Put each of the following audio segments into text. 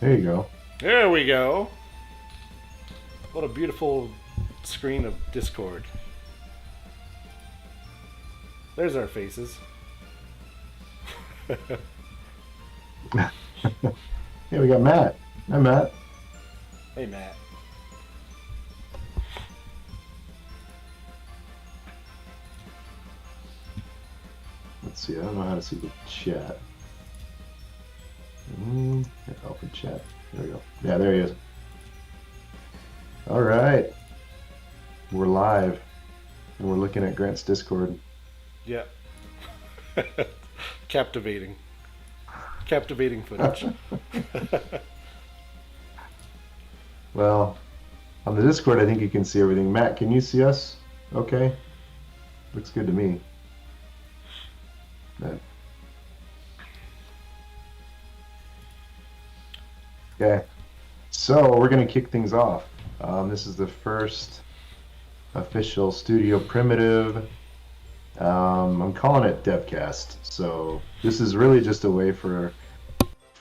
There you go. There we go. What a beautiful screen of Discord. There's our faces. Hey, we got Matt. Hi, Matt. Hey, Matt. Let's see. I don't know how to see the chat. Open chat. There we go. Yeah, there he is. All right. We're live and we're looking at Grant's Discord. Yeah. Captivating. Captivating footage. Well, on the Discord, I think you can see everything. Matt, can you see us? Okay. Looks good to me. Matt. Okay. So we're going to kick things off. This is the first official Studio Primitive. I'm calling it Devcast. So this is really just a way for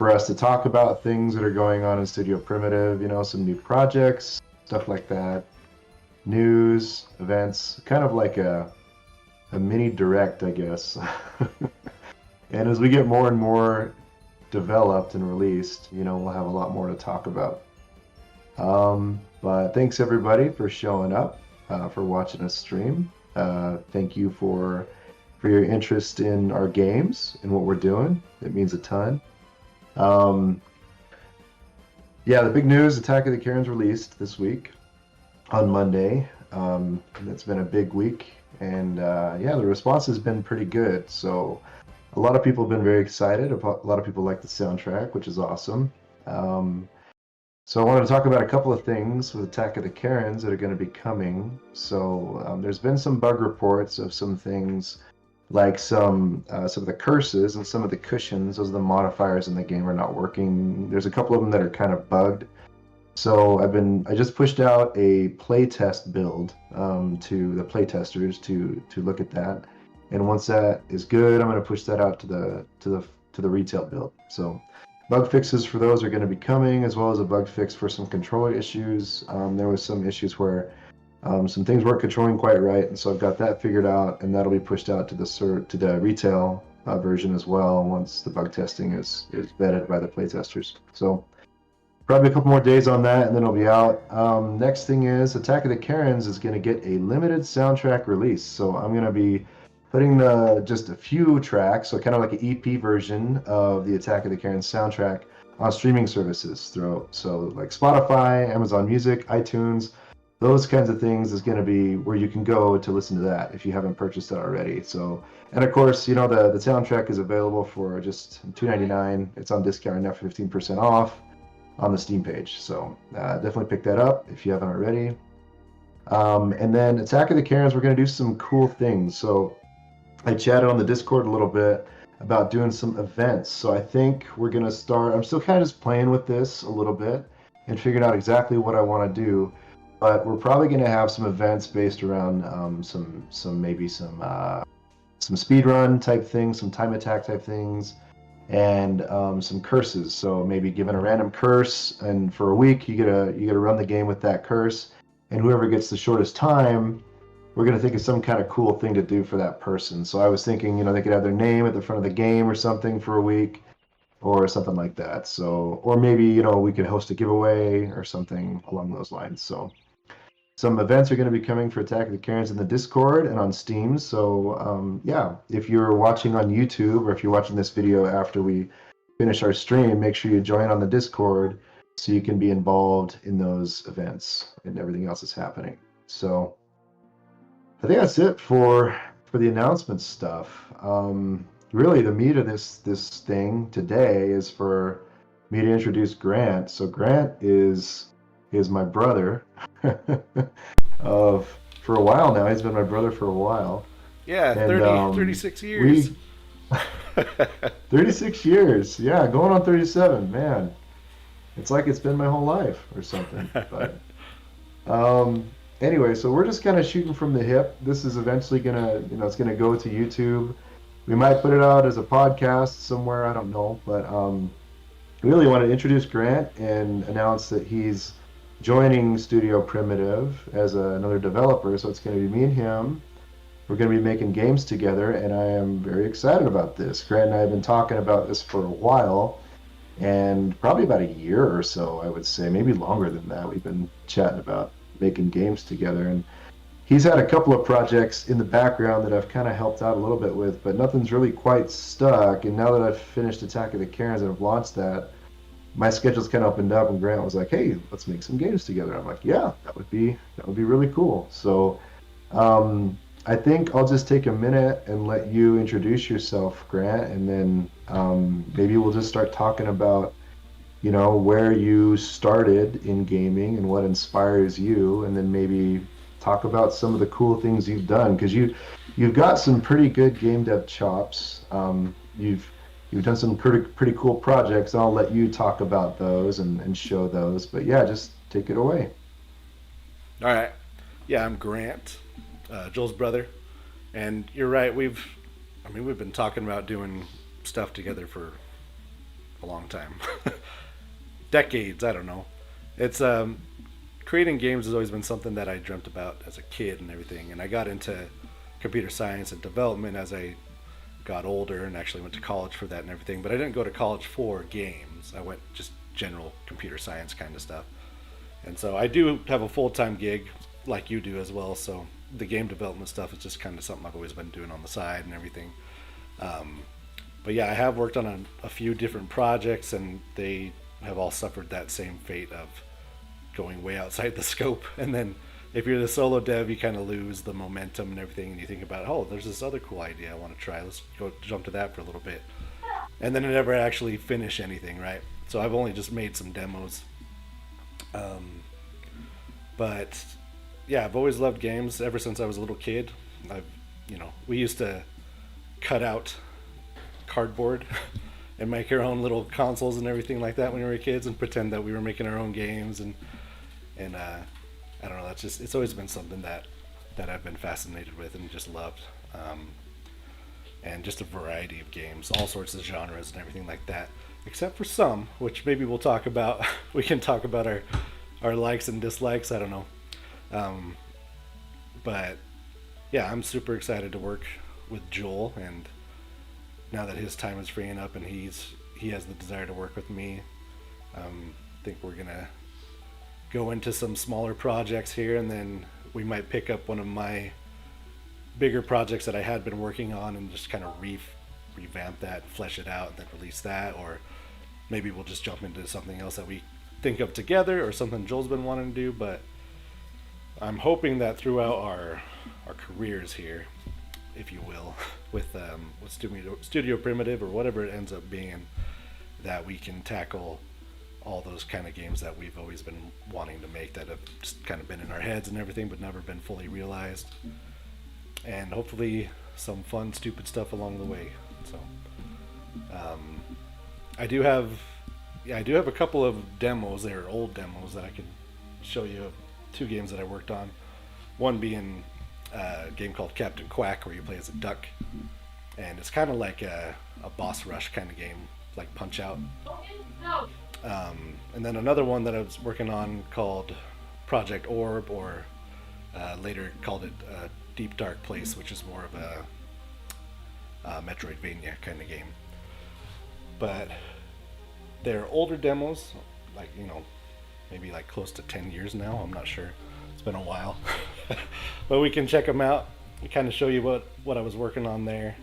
us to talk about things that are going on in Studio Primitive, some new projects, stuff like that, news, events, kind of like a mini direct, I guess. And as we get more and more developed and released, we'll have a lot more to talk about. But thanks everybody for showing up, for watching us stream. Thank you for your interest in our games and what we're doing. It means a ton. Um, yeah, the big news, Attack of the Karens released this week on Monday. It's been a big week, and yeah, the response has been pretty good. So a lot of people have been very excited. A lot of people like the soundtrack, which is awesome. So I wanted to talk about a couple of things with Attack of the Karens that are going to be coming. So there's been some bug reports of some things, like some of the curses and some of the cushions. Those are the modifiers in the game are not working. There's a couple of them that are kind of bugged. So I just pushed out a playtest build to the playtesters to look at that. And once that is good, I'm going to push that out to the retail build. So bug fixes for those are going to be coming, as well as a bug fix for some controller issues. There was some issues where some things weren't controlling quite right, and so I've got that figured out, and that'll be pushed out to the retail version as well once the bug testing is vetted by the playtesters. So probably a couple more days on that, and then it'll be out. Next thing is Attack of the Karens is going to get a limited soundtrack release. So I'm going to be putting just a few tracks, so kind of like an EP version of the Attack of the Karens soundtrack on streaming services throughout. So like Spotify, Amazon Music, iTunes, those kinds of things is going to be where you can go to listen to that if you haven't purchased it already. So, and of course, the soundtrack is available for just $2.99. It's on discount right now for 15% off on the Steam page. So definitely pick that up if you haven't already. And then Attack of the Karens, we're going to do some cool things. So I chatted on the Discord a little bit about doing some events. So I think we're going to start. I'm still kind of just playing with this a little bit and figuring out exactly what I want to do. But we're probably going to have some events based around some speed run type things, some time attack type things, and some curses. So maybe given a random curse, and for a week you get to run the game with that curse, and whoever gets the shortest time, we're going to think of some kind of cool thing to do for that person. So I was thinking, they could have their name at the front of the game or something for a week, or something like that. So, or maybe we could host a giveaway or something along those lines. So some events are going to be coming for Attack of the Karens in the Discord and on Steam. So yeah, if you're watching on YouTube or if you're watching this video after we finish our stream, make sure you join on the Discord so you can be involved in those events and everything else that's happening. So I think that's it for the announcement stuff. Really, the meat of this thing today is for me to introduce Grant. So Grant is my brother. For a while now. He's been my brother for a while. Yeah, And 36 years. 36 years. Yeah, going on 37, man. It's like it's been my whole life or something. But anyway, so we're just kind of shooting from the hip. This is eventually gonna, it's gonna go to YouTube. We might put it out as a podcast somewhere, I don't know, but really want to introduce Grant and announce that he's joining Studio Primitive as another developer. So it's going to be me and him. We're going to be making games together, and I am very excited about this. Grant and I have been talking about this for a while, and probably about a year or so, I would say, maybe longer than that. We've been chatting about making games together, and he's had a couple of projects in the background that I've kind of helped out a little bit with, but nothing's really quite stuck. And now that I've finished Attack of the Karens and have launched that, my schedule's kind of opened up, and Grant was like, "Hey, let's make some games together." I'm like, "Yeah, that would be really cool." So, I think I'll just take a minute and let you introduce yourself, Grant, and then maybe we'll just start talking about where you started in gaming and what inspires you, and then maybe talk about some of the cool things you've done because you've got some pretty good game dev chops. You've done some pretty cool projects. I'll let you talk about those and show those. But yeah, just take it away. All right. Yeah, I'm Grant, Joel's brother, and you're right. We've been talking about doing stuff together for a long time, decades. I don't know. It's creating games has always been something that I dreamt about as a kid and everything, and I got into computer science and development as I got older and actually went to college for that and everything. But I didn't go to college for games. I went just general computer science kind of stuff. And so I do have a full time gig like you do as well. So the game development stuff is just kind of something I've always been doing on the side and everything. Um, but yeah, I have worked on a few different projects, and they have all suffered that same fate of going way outside the scope. And then if you're the solo dev, you kind of lose the momentum and everything, and you think about, oh, there's this other cool idea I want to try. Let's go jump to that for a little bit, and then I never actually finish anything, right? So I've only just made some demos. But yeah, I've always loved games ever since I was a little kid. We used to cut out cardboard and make our own little consoles and everything like that when we were kids, and pretend that we were making our own games. And I don't know. That's just it's always been something that I've been fascinated with and just loved. And just a variety of games, all sorts of genres and everything like that. Except for some, which maybe we'll talk about. We can talk about our likes and dislikes. I don't know. Um, but yeah, I'm super excited to work with Joel, and now that his time is freeing up and he has the desire to work with me, I think we're gonna go into some smaller projects here, and then we might pick up one of my bigger projects that I had been working on and just kind of revamp that, flesh it out, and then release that. Or maybe we'll just jump into something else that we think of together, or something Joel's been wanting to do. But I'm hoping that throughout our careers here, if you will, with Studio Primitive or whatever it ends up being, that we can tackle all those kind of games that we've always been wanting to make, that have just kind of been in our heads and everything, but never been fully realized. And hopefully some fun, stupid stuff along the way. So um, I do have, yeah, I do have a couple of demos. They're old demos that I can show you. Two games that I worked on. One being a game called Captain Quack, where you play as a duck, and it's kind of like a boss rush kind of game, like Punch Out. And then another one that I was working on called Project Orb, or later called it Deep Dark Place, which is more of a Metroidvania kind of game. But they're older demos, like, maybe like close to 10 years now. I'm not sure. It's been a while. But we can check them out and kind of show you what I was working on there.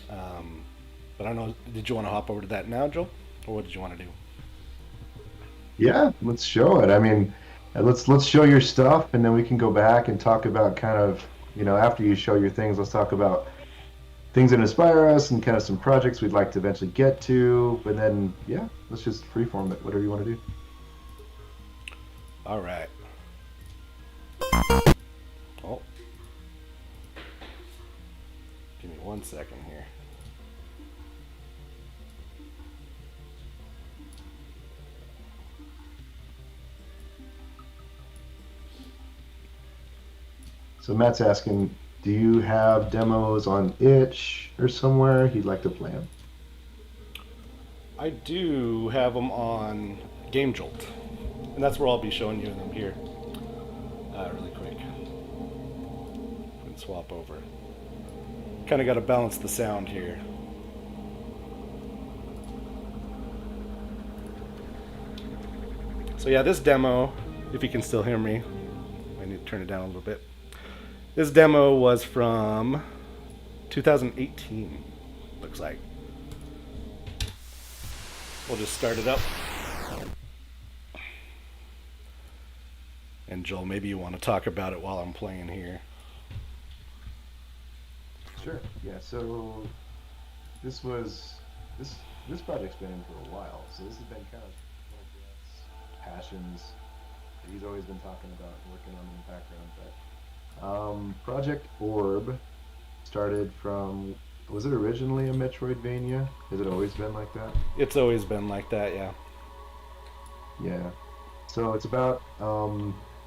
But I don't know, did you want to hop over to that now, Joel? Or what did you want to do? Yeah, let's show it. I mean, let's show your stuff, and then we can go back and talk about kind of after you show your things, let's talk about things that inspire us and kind of some projects we'd like to eventually get to. But then yeah, let's just freeform it, whatever you want to do. All right. Oh, give me 1 second here. So Matt's asking, do you have demos on itch or somewhere he'd like to play them? I do have them on Game Jolt, and that's where I'll be showing you them here. Really quick. And swap over. Kind of got to balance the sound here. So yeah, this demo, if you can still hear me, I need to turn it down a little bit. This demo was from 2018, looks like. We'll just start it up. And Joel, maybe you want to talk about it while I'm playing here. Sure. Yeah. So this project's been in for a while. So this has been kind of one of Grant's passions that he's always been talking about and working on in the background. But Project Orb started from. Was it originally a Metroidvania? Has it always been like that? It's always been like that, yeah. Yeah. So it's about.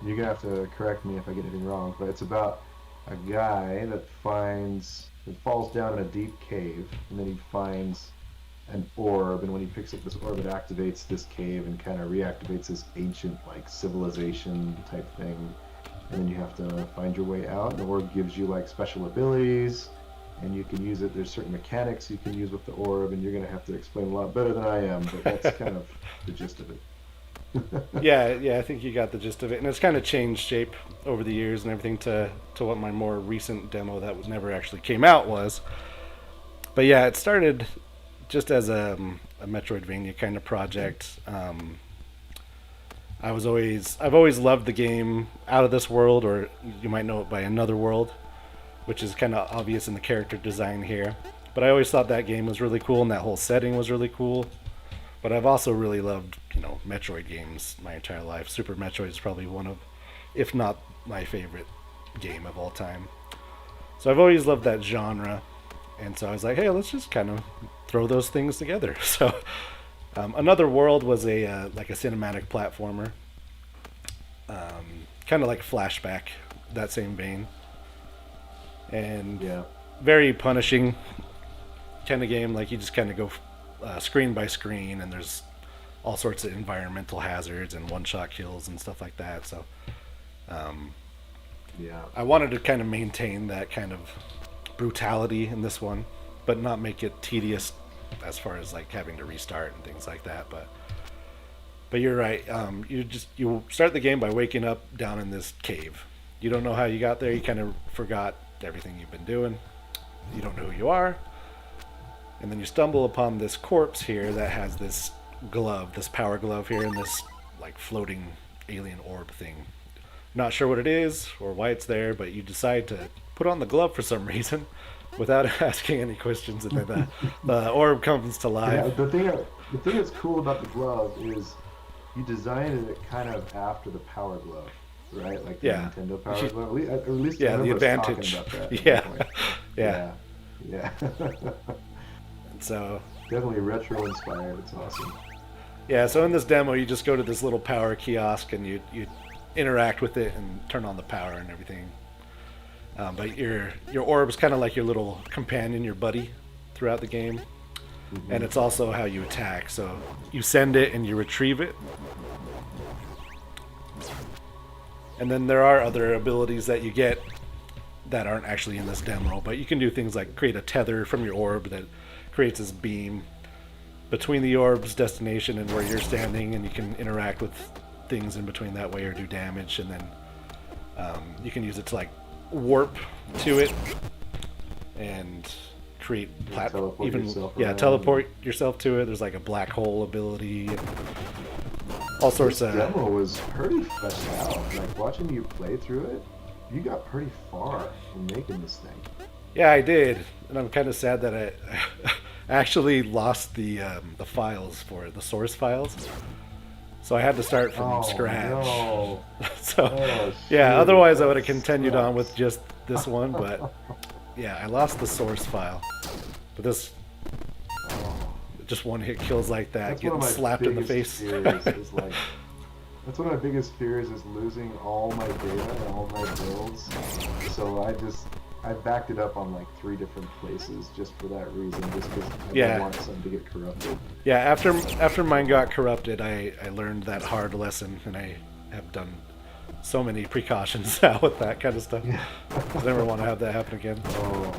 You're gonna have to correct me if I get anything wrong, but it's about a guy that falls down in a deep cave, and then he finds an orb, and when he picks up this orb, it activates this cave and kind of reactivates this ancient like civilization type thing, and then you have to find your way out. And the orb gives you like special abilities, and you can use it. There's certain mechanics you can use with the orb, and you're gonna have to explain a lot better than I am, but that's kind of the gist of it. Yeah, I think you got the gist of it, and it's kind of changed shape over the years and everything to what my more recent demo that was never actually came out was. But yeah, it started just as a Metroidvania kind of project. I've always loved the game Out of This World, or you might know it by Another World, which is kind of obvious in the character design here. But I always thought that game was really cool, and that whole setting was really cool. But I've also really loved, Metroid games my entire life. Super Metroid is probably one of, if not my favorite game of all time. So I've always loved that genre. And so I was like, hey, let's just kind of throw those things together. So Another World was like a cinematic platformer. Kind of like Flashback, that same vein. And Yeah. very punishing kind of game. Like you just kind of go screen by screen, and there's all sorts of environmental hazards and one-shot kills and stuff like that. So Yeah. I wanted to kind of maintain that kind of brutality in this one, but not make it tedious as far as like having to restart and things like that. But you're right. You start the game by waking up down in this cave. You don't know how you got there. You kind of forgot everything you've been doing. You don't know who you are. And then you stumble upon this corpse here that has this glove, this power glove here, and this like floating alien orb thing. Not sure what it is or why it's there, but you decide to put on the glove for some reason without asking any questions, and then the orb comes to life. Yeah, the thing that's cool about the glove is you designed it kind of after the Power Glove, right? Like the Nintendo Power Glove. At least I the remember us Advantage. talking about that. Yeah. Yeah. So Definitely retro inspired. It's awesome. yeah, so in this demo, you just go to this little power kiosk and you interact with it and turn on the power and everything. But your orb's kind of like your little companion, your buddy, throughout the game. Mm-hmm. And it's also how you attack. So you send it and you retrieve it. And then there are other abilities that you get that aren't actually in this demo, but you can do things like create a tether from your orb that creates this beam between the orb's destination and where you're standing, and you can interact with things in between that way or do damage. And then you can use it to like warp to it and create teleport yourself to it. There's like a black hole ability, and all sorts of. This demo was pretty fleshed out. Like watching you play through it, you got pretty far in making this thing. Yeah, I did, and I'm kind of sad that I actually lost the files for it, the source files. So I had to start from scratch. No. Yeah, otherwise I would have continued on with just this one, but yeah, I lost the source file. But this, just one hit kills like that, That's getting slapped in the face. That's one of my biggest fears is losing all my data and all my builds. So I backed it up on like 3 different places just for that reason, just because I Yeah. don't want something to get corrupted. Yeah, after mine got corrupted, I learned that hard lesson, and I have done so many precautions now with that kind of stuff. Yeah. I never want to have that happen again. Oh,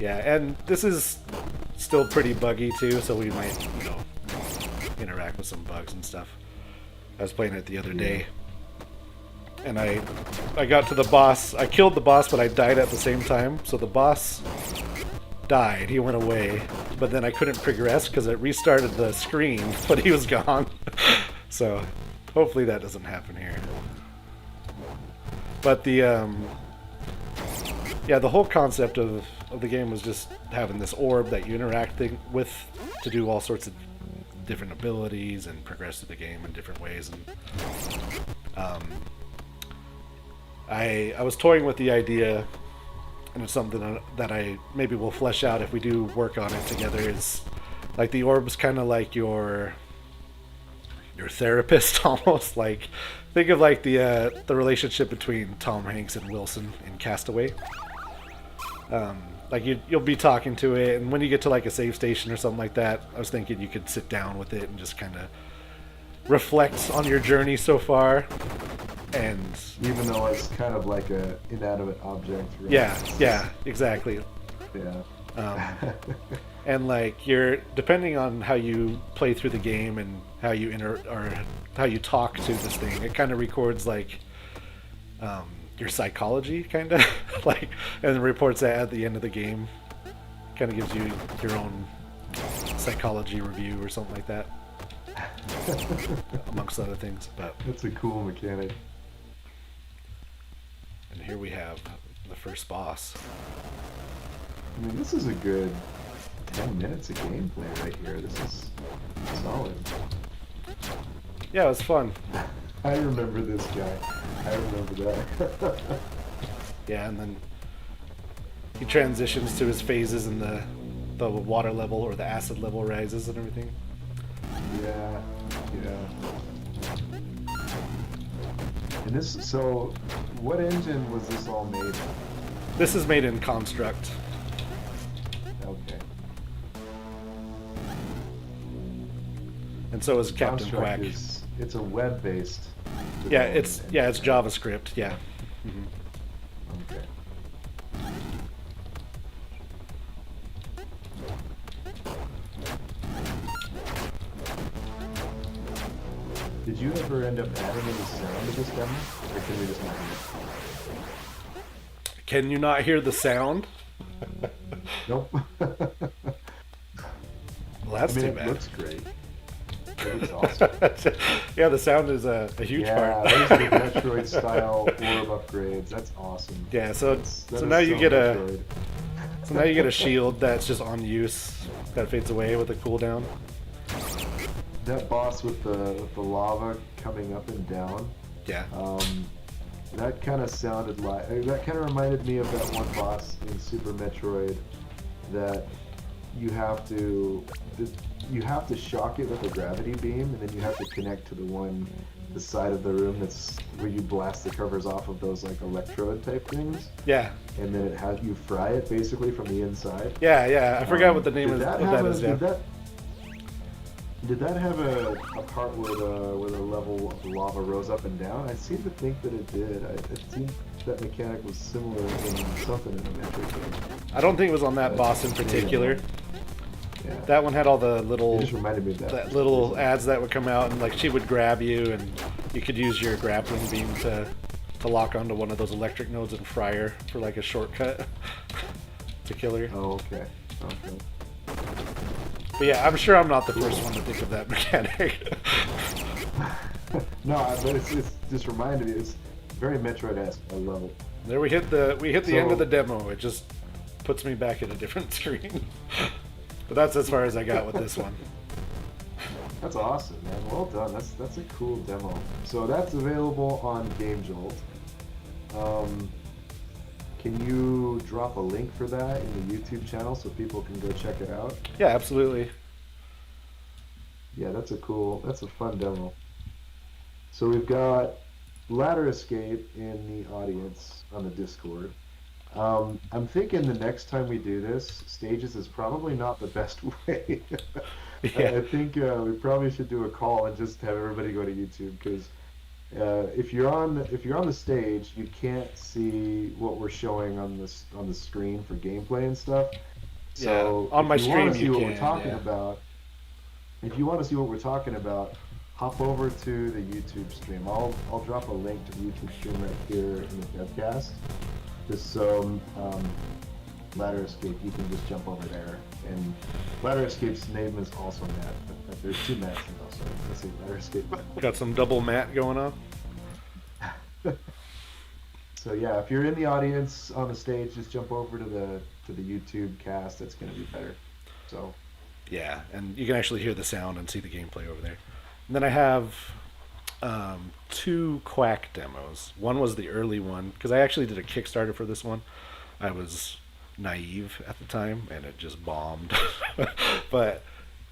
Yeah, and this is still pretty buggy too, so we might, interact with some bugs and stuff. I was playing it the other day, and I got to the boss. I killed the boss, but I died at the same time. So the boss died. He went away, but then I couldn't progress because it restarted the screen, but he was gone. So hopefully that doesn't happen here. But the whole concept of the game was just having this orb that you interact with to do all sorts of different abilities and progress through the game in different ways. And I was toying with the idea, and it's something that I maybe will flesh out if we do work on it together. Is like the orb's kind of like your therapist almost. Like think of like the relationship between Tom Hanks and Wilson in Castaway. Like you'll be talking to it, and when you get to like a save station or something like that, I was thinking you could sit down with it and just kind of reflect on your journey so far. And even though it's kind of like a inanimate object. Right? Yeah, exactly. Yeah. And like you're depending on how you play through the game and how you how you talk to this thing, it kind of records like your psychology, kind of like, and then reports that at the end of the game. Kind of gives you your own psychology review or something like that, amongst other things. But that's a cool mechanic. And here we have the first boss. I mean, this is a good 10 minutes of gameplay right here. This is solid. Yeah, it was fun. I remember this guy. I remember that. Yeah, and then he transitions to his phases, and the water level or the acid level rises and everything. Yeah. And this, so what engine was this all made in? This is made in Construct. Okay. And so is Captain Construct Quack. It's a web-based. Yeah, it's JavaScript. Yeah. Mm-hmm. Okay. Did you ever end up adding any sound to this demo, or can we just not hear it? Can you not hear the sound? Nope. Well, that's too it bad. looks great. It looks awesome. Yeah, the sound is a huge part. Yeah, those are the Metroid style orb upgrades. That's awesome. Yeah, so That now is you so get Metroid. so now you get a shield that's just on use that fades away with a cooldown. That boss with the lava coming up and down. Yeah. That kind of sounded like, that kind of reminded me of that one boss in Super Metroid that you have to shock it with a gravity beam, and then you have to connect to the side of the room that's where you blast the covers off of those like electrode type things. Yeah. And then it has you fry it basically from the inside. Yeah. I forgot what the name is. What that is. Yeah. Did that have a part where the level of lava rose up and down? I seem to think that it did. It seemed that mechanic was similar in something in the Metroid game. I don't think it was on that boss in particular. Yeah. That one had all the little It just reminded me of that little ads that would come out, and like she would grab you, and you could use your grappling beam to lock onto one of those electric nodes and fry her for like a shortcut to kill her. Oh, okay. Okay. But yeah, I'm sure I'm not the first one to think of that mechanic. No, but it's just reminded me. It's very Metroid-esque. I love it. There we hit the end of the demo. It just puts me back at a different screen. But that's as far as I got with this one. That's awesome, man. Well done. That's a cool demo. So that's available on Game Jolt. Can you drop a link for that in the YouTube channel so people can go check it out? Yeah, absolutely. Yeah, that's a fun demo. So we've got Ladder Escape in the audience on the Discord. I'm thinking the next time we do this, stages is probably not the best way. Yeah, I think we probably should do a call and just have everybody go to YouTube because if you're on the stage, you can't see what we're showing on the screen for gameplay and stuff. yeah. So On my if you want stream, to you see what we're can. talking Yeah, about, if you want to see what we're talking about, hop over to the YouTube stream. I'll drop a link to the YouTube stream right here in the Devcast. Just so Ladder Escape, you can just jump over there. And Ladder Escape's name is also Matt. But there's two Matts now, so let's see Ladder Escape. got some double mat going on. So yeah, if you're in the audience on the stage, just jump over to the YouTube cast. That's gonna be better. So Yeah, and you can actually hear the sound and see the gameplay over there. And then I have two Quack demos. One was the early one because I actually did a Kickstarter for this one. I was naive at the time and it just bombed. But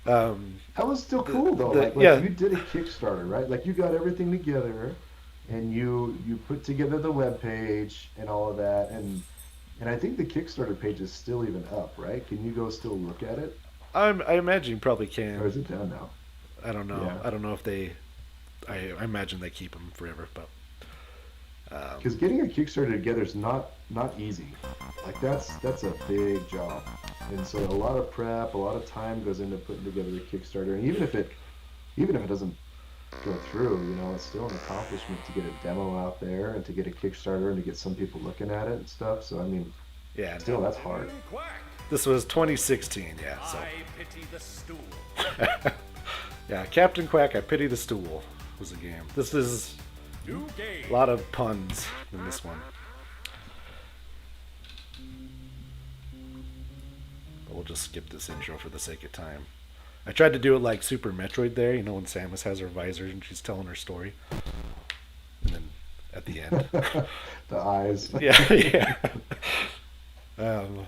that was still cool though. Like yeah, you did a Kickstarter, right? Like you got everything together, and you put together the web page and all of that, and I think the Kickstarter page is still even up, right? Can you go still look at it, I imagine you probably or can. is it down now? I don't know. Yeah, I don't know if they. I imagine they keep them forever, but because getting a Kickstarter together is not easy. Like that's a big job, and so a lot of prep, a lot of time goes into putting together the Kickstarter, and even if it doesn't go through, it's still an accomplishment to get a demo out there and to get a Kickstarter and to get some people looking at it and stuff. So I mean, yeah, still that's hard. this was 2016. Yeah, so I pity the stool. yeah, Captain Quack, I Pity the Stool was the game. This is New game. a lot of puns in this one. But we'll just skip this intro for the sake of time. I tried to do it like Super Metroid there, when Samus has her visor and she's telling her story. And then at the end. The eyes. Yeah, yeah. Um,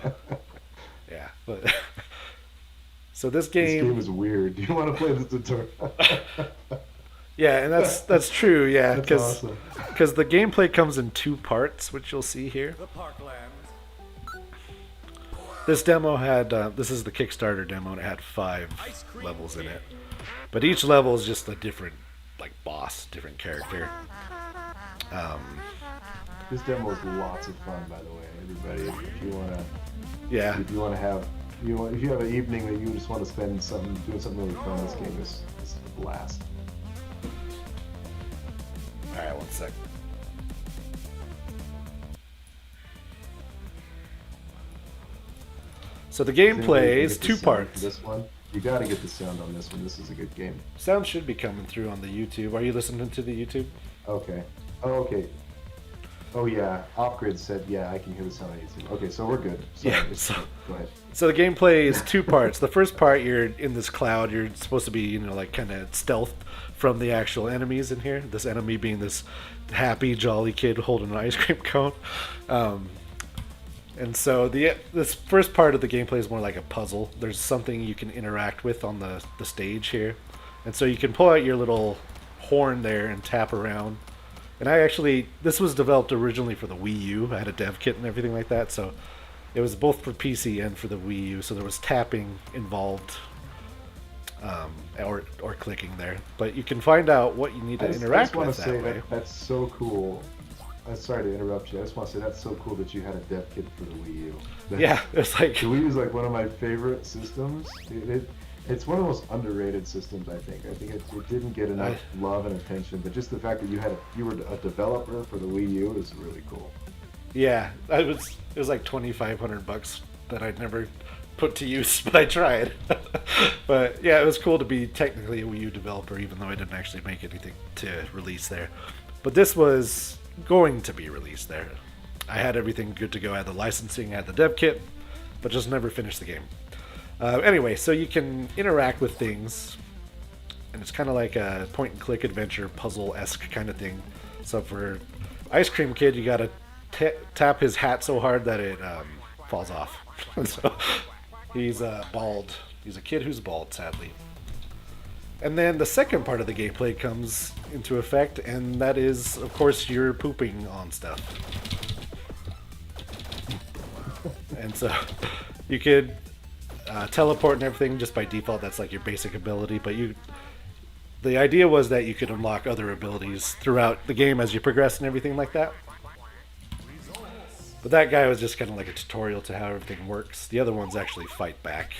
yeah, but so this This game game, is weird. Do you want to play this tutorial? yeah, and that's true, yeah, That's because awesome. the gameplay comes in two parts, which you'll see here. The Parklands. This demo had this is the Kickstarter demo, and it had 5 levels in it, but each level is just a different boss, different character. This demo is lots of fun, by the way, everybody. Yeah, If you want to have, if you have an evening that you just want to spend doing something really fun, this game is a blast. all right, one sec. So the Does anybody gameplay can is get the 2 sound for parts. this one, you got to get the sound on this one. This is a good game. Sound should be coming through on the YouTube. Are you listening to the YouTube? Okay. Oh, okay. Oh yeah. Offgrid said, yeah, I can hear the sound on YouTube. Okay, so we're good. Sorry, Yeah, it's- so- go ahead. So the gameplay is 2 parts. The first part, you're in this cloud. You're supposed to be, kind of stealth from the actual enemies in here. This enemy being this happy, jolly kid holding an ice cream cone. And so this first part of the gameplay is more like a puzzle. There's something you can interact with on the stage here. And so you can pull out your little horn there and tap around. And this was developed originally for the Wii U. I had a dev kit and everything like that. So it was both for PC and for the Wii U. So there was tapping involved, or clicking there. But you can find out what you need to interact with that way. That's so cool. I'm sorry to interrupt you. I just want to say that's so cool that you had a dev kit for the Wii U. Yeah, it's like The Wii U is like one of my favorite systems. It's one of the most underrated systems, I think. I think it didn't get enough love and attention, but just the fact that you were a developer for the Wii U is really cool. yeah, it was like $2,500 that I'd never put to use, but I tried. But yeah, it was cool to be technically a Wii U developer, even though I didn't actually make anything to release there. But this was going to be released there. I had everything good to go. I had the licensing, I had the dev kit, but just never finished the game. Anyway, so you can interact with things, and it's kind of like a point-and-click adventure puzzle-esque kind of thing. So for Ice Cream Kid, you gotta tap his hat so hard that it falls off. So he's bald. He's a kid who's bald, sadly. And then the second part of the gameplay comes into effect, and that is, of course, you're pooping on stuff. And so you could teleport and everything just by default. That's like your basic ability. But the idea was that you could unlock other abilities throughout the game as you progress and everything like that. But that guy was just kind of like a tutorial to how everything works. The other ones actually fight back.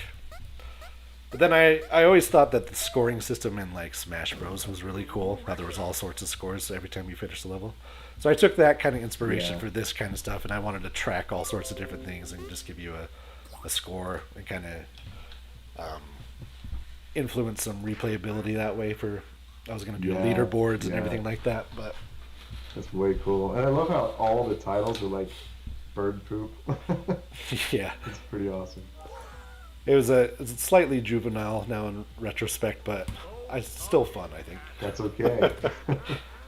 But then I always thought that the scoring system in like Smash Bros was really cool. How there was all sorts of scores every time you finished the level. So I took that kind of inspiration for this kind of stuff, and I wanted to track all sorts of different things and just give you a score and kind of influence some replayability that way. I was going to do leaderboards and everything like that. But that's way cool, and I love how all the titles are like bird poop. Yeah, it's pretty awesome. It's slightly juvenile now in retrospect, but it's still fun, I think. That's okay.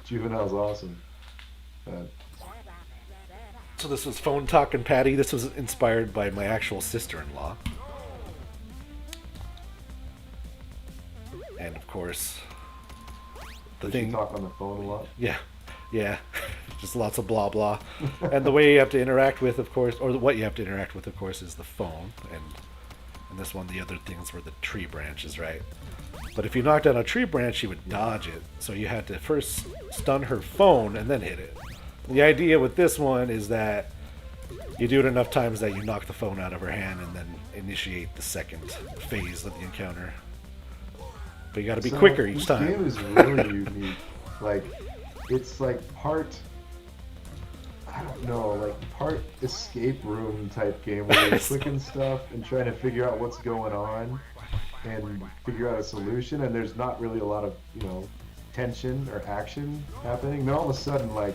Juvenile's awesome. So this was Phone Talkin' Patty. This was inspired by my actual sister-in-law. And of course, Does she talk on the phone a lot? Yeah. Just lots of blah blah. And the way you have to interact with, of course, or what you have to interact with, of course, is the phone. And this one, the other things were the tree branches, right? But if you knocked down a tree branch, she would dodge it. So you had to first stun her phone and then hit it. The idea with this one is that you do it enough times that you knock the phone out of her hand and then initiate the second phase of the encounter. But you got to be quicker each time. This game is really unique. Like, it's like part, I don't know, like part escape room type game where you're clicking stuff and trying to figure out what's going on and figure out a solution, and there's not really a lot of, tension or action happening. And then all of a sudden, like,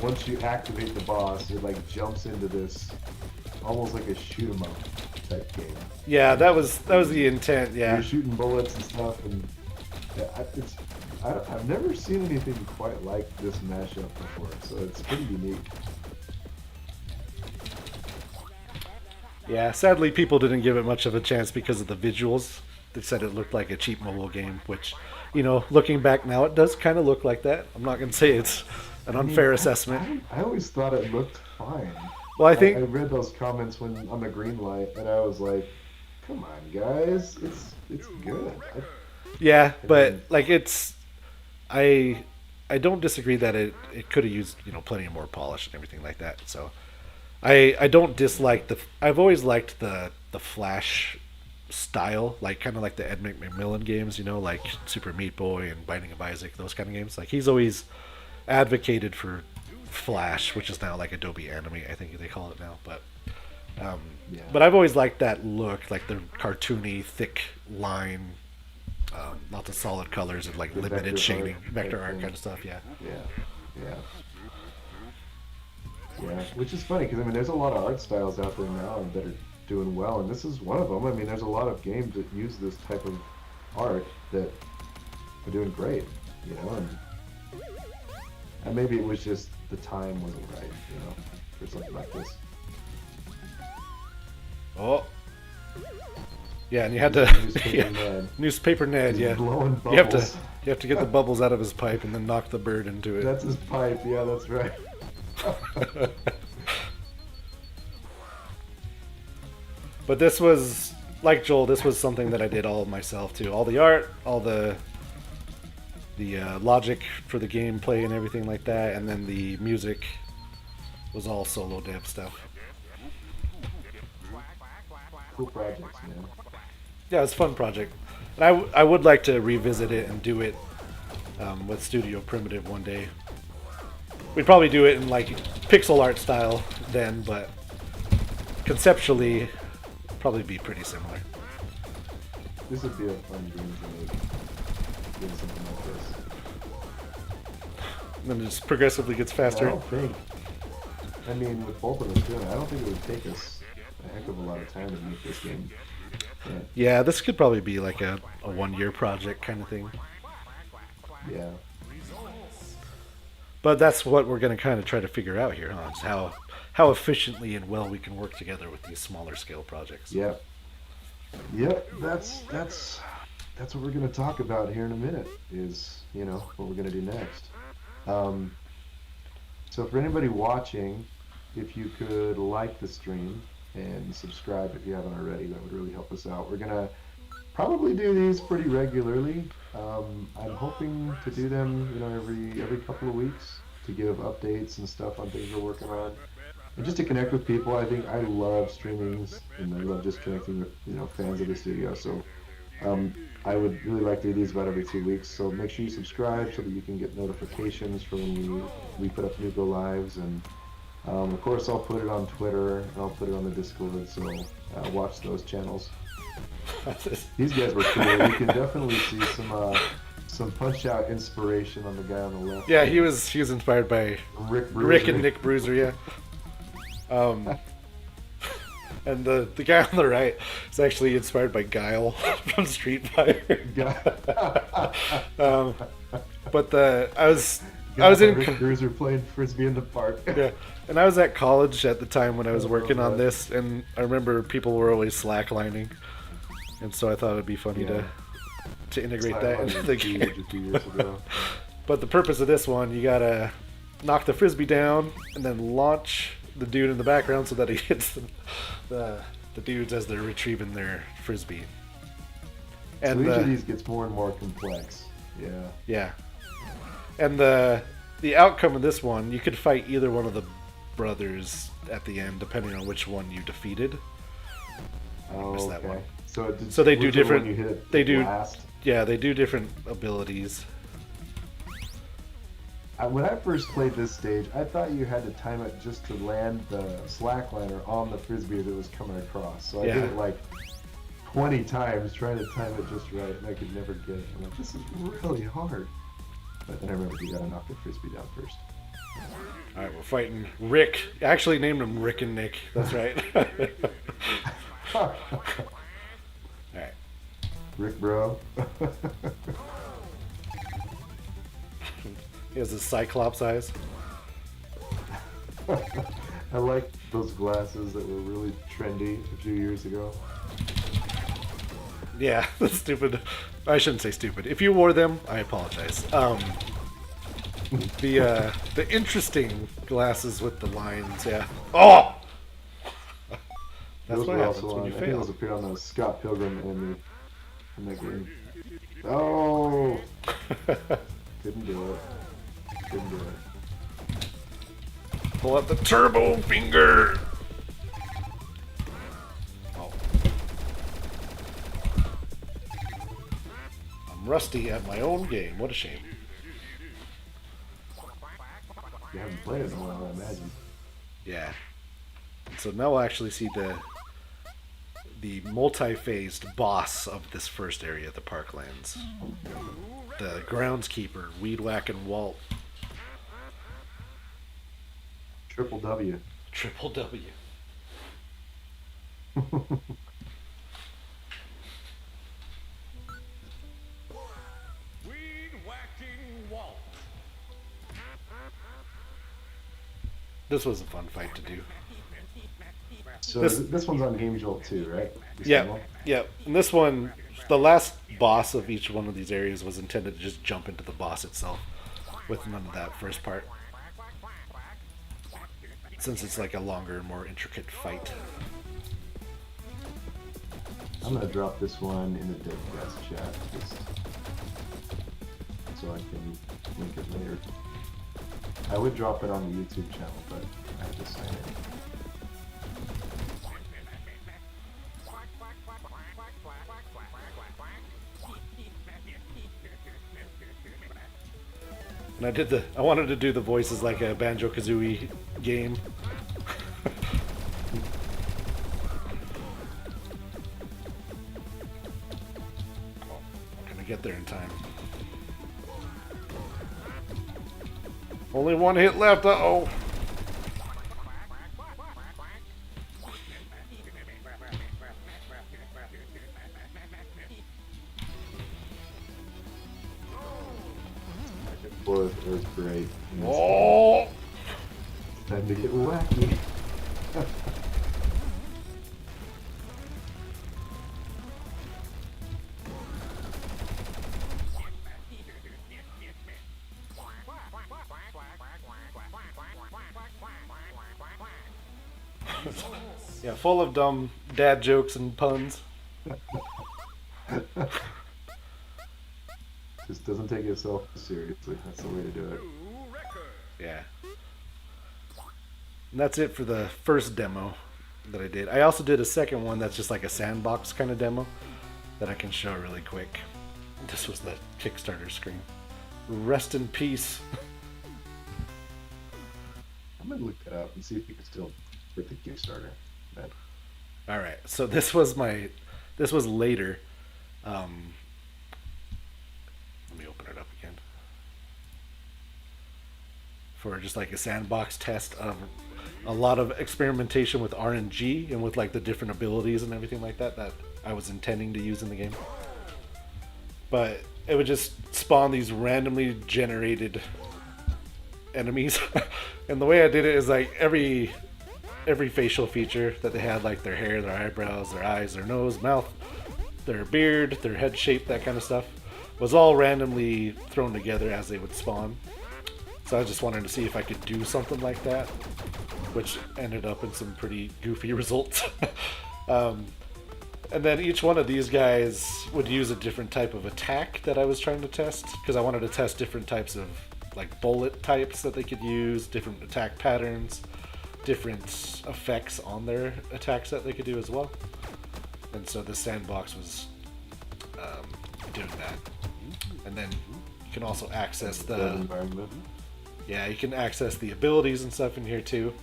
once you activate the boss, it like jumps into this almost like a shoot 'em up type game. Yeah, that was the intent. Yeah, you're shooting bullets and stuff, and I've never seen anything quite like this mashup before, so it's pretty unique. Yeah, sadly people didn't give it much of a chance because of the visuals. They said it looked like a cheap mobile game, which, looking back now, it does kind of look like that. I'm not going to say it's an unfair assessment. I always thought it looked fine. Well, I think I read those comments on the green light, and I was like, "Come on, guys, it's good." But like I don't disagree that it could have used plenty of more polish and everything like that. So I don't dislike I've always liked the Flash style, like kind of like the Ed McMillan games, like Super Meat Boy and Binding of Isaac, those kind of games. Like he's always advocated for Flash, which is now like Adobe Anime, I think they call it now. But I've always liked that look, like the cartoony, thick line, lots of solid colors and like the limited shading, vector art kind of stuff. Yeah. Which is funny because there's a lot of art styles out there now that are doing well, and this is one of them. There's a lot of games that use this type of art that are doing great, and maybe it was just the time wasn't right, for something like this. Oh. Yeah, and you had to Newspaper Ned, yeah. Blowing bubbles. You have to get the bubbles out of his pipe and then knock the bird into it. That's his pipe, yeah, that's right. But this was, like Joel, this was something that I did all myself too. All the art, all the logic for the gameplay and everything like that, and then the music was all solo dev stuff. Cool projects, man. Yeah, it's a fun project. And I would like to revisit it and do it with Studio Primitive one day. We'd probably do it in like pixel art style then, but conceptually probably be pretty similar. This would be a fun game to make. Doing something like this. And then it just progressively gets faster. I don't think. With both of us doing it, I don't think it would take us a heck of a lot of time to make this game. Yeah, this could probably be like a 1-year project kind of thing. Yeah. But that's what we're going to kind of try to figure out here, huh? Is how efficiently and well we can work together with these smaller scale projects. Yep. That's that's what we're going to talk about here in a minute. Is what we're going to do next. Um, so for anybody watching, if you could like the stream and subscribe if you haven't already, that would really help us out. We're gonna probably do these pretty regularly. I'm hoping to do them, every couple of weeks to give updates and stuff on things we're working on, and just to connect with people. I think I love streamings, and I love just connecting with fans of the studio. So I would really like to do these about every 2 weeks. So make sure you subscribe so that you can get notifications for when we put up new go lives, and of course I'll put it on Twitter and I'll put it on the Discord. So watch those channels. These guys were cool. You can definitely see some punch out inspiration on the guy on the left. Yeah, he was inspired by Rick and Nick Bruiser, yeah. And the guy on the right is actually inspired by Guile from Street Fighter. But I was in Rick Bruiser playing frisbee in the park. Yeah, and I was at college at the time when I was working on this, and I remember people were always slacklining, and so I thought it'd be funny to integrate that into the game. But the purpose of this one, you gotta knock the frisbee down and then launch the dude in the background so that he hits the dudes as they're retrieving their frisbee. And so each of these gets more and more complex. Yeah. Yeah. And the outcome of this one, you could fight either one of the brothers at the end, depending on which one you defeated. Oh, okay. That one. So they do different. They do. Blast? Yeah, they do different abilities. When I first played this stage, I thought you had to time it just to land the slackliner on the frisbee as it was coming across. So I did it like 20 times trying to time it just right, and I could never get it. I'm like, this is really hard. But then I remembered you gotta knock the frisbee down first. Alright, we're fighting Rick. I actually named him Rick and Nick. That's right. Alright. Rick bro. He has his Cyclops eyes. I like those glasses that were really trendy a few years ago. Yeah, that's stupid. I shouldn't say stupid. If you wore them, I apologize. The interesting glasses with the lines, yeah. Oh! That's those what were happens also when you I think fail. those appeared on the Scott Pilgrim in that game. Oh! Couldn't do it. Couldn't do it. Pull out the turbo finger! Oh. I'm rusty at my own game. What a shame. You haven't played it in a while, I imagine. Yeah. So now we'll actually see the multi-phased boss of this first area, the Parklands. The groundskeeper, Weed Whackin' Walt. Triple W. Triple W. Weed whacking Walt. This was a fun fight to do. So This- this one's on Game Jolt too, right? This Yeah, demo? yeah. And this one, the last boss of each one of these areas was intended to just jump into the boss itself, with none of that first part. Since it's like a longer, more intricate fight. I'm gonna drop this one in the Devcast chat, just so I can link it later. I would drop it on the YouTube channel, but I have to sign it. And I wanted to do the voices like a Banjo-Kazooie game. Not gonna get there in time. Only one hit left, uh-oh. It was great. Oh! Time to get wacky. Yeah, full of dumb dad jokes and puns. Just doesn't take itself seriously. That's the way to do it. New record. Yeah. And that's it for the first demo that I did. I also did a second one that's just like a sandbox kind of demo that I can show really quick. This was the Kickstarter screen. Rest in peace. I'm gonna look that up and see if you can still with the Kickstarter. But All right, so this was later. Let me open it up again for just like a sandbox test of a lot of experimentation with RNG and with like the different abilities and everything like that I was intending to use in the game. But it would just spawn these randomly generated enemies, and the way I did it is like every facial feature that they had, like their hair, their eyebrows, their eyes, their nose, mouth, their beard, their head shape, that kind of stuff, was all randomly thrown together as they would spawn. So I just wanted to see if I could do something like that, which ended up in some pretty goofy results. And then each one of these guys would use a different type of attack that I was trying to test, because I wanted to test different types of like bullet types that they could use, different attack patterns, different effects on their attacks that they could do as well. And so the sandbox was doing that. And then you can also access the environment. you can access the abilities and stuff in here too.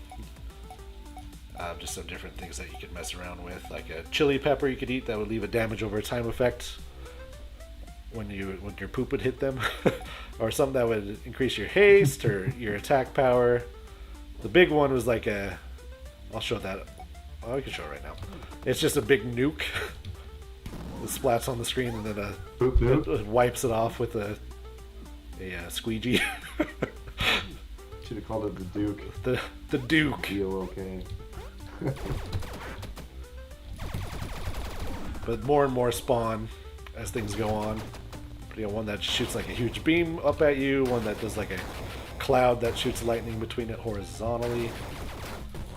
Just some different things that you could mess around with, like a chili pepper you could eat that would leave a damage over time effect when your poop would hit them, or something that would increase your haste or your attack power. The big one was like I'll show that. Oh, I can show it right now. It's just a big nuke. It splats on the screen and then Poop nuke? it wipes it off with a squeegee. Should have called it the Duke. The Duke. D-O-O-K. But more and more spawn as things go on. You know, one that shoots like a huge beam up at you, one that does like a cloud that shoots lightning between it horizontally.